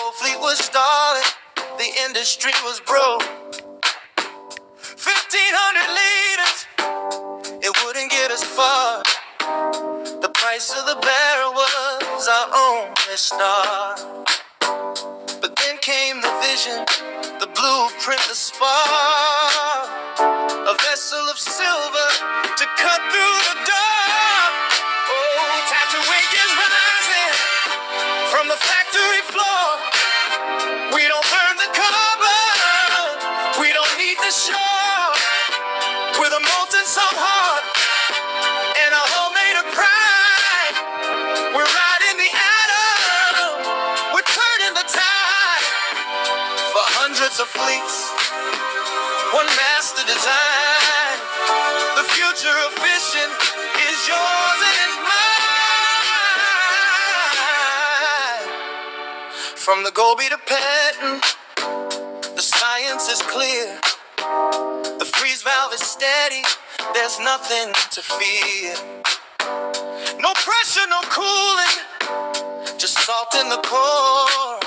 old fleet was stalling, the industry was broke. 1,500 liters, it wouldn't get us far. The price of the barrel was our only star. But then came the vision, the blueprint, the spark. A vessel of silver to cut through the dark. Oh, Tatu Inc is rising from the factory floor. We don't burn the carbon, we don't need the shore. With a molten salt heart and a homemade of pride, we're riding the atom, we're turning the tide. For hundreds of fleets, one master design. The future of fishing is yours and mine. From the Gobi to Petten, the science is clear. The freeze valve is steady, there's nothing to fear. No pressure, no cooling, just salt in the core,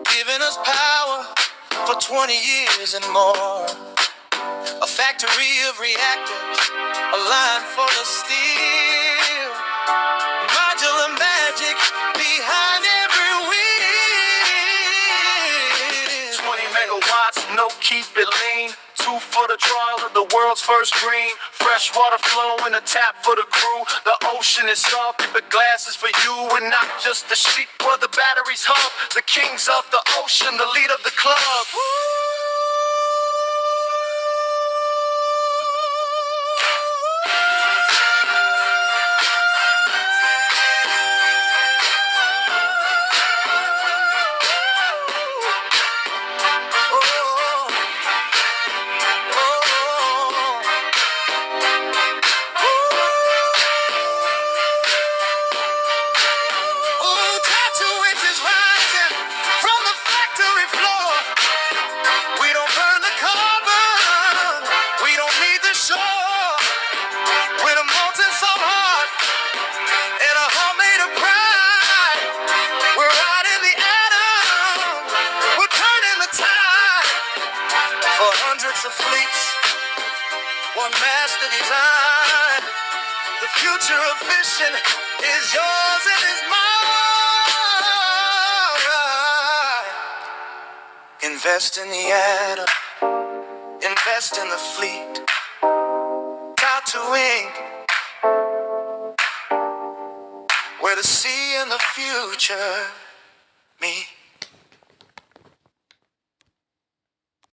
giving us power for 20 years and more. A factory of reactors, a line for the steel. Modular magic behind every wheel. 20 megawatts, no keep it lean. 2 for the trial of the world's first green. Fresh water flow in a tap for the crew. The ocean is soft, keep it glasses for you. And not just the sheep where the batteries hub. The kings of the ocean, the lead of the club. For hundreds of fleets, one master design. The future of fishing is yours and is mine. Invest in the atom, invest in the fleet. Tatu Inc, where the sea and the future meet.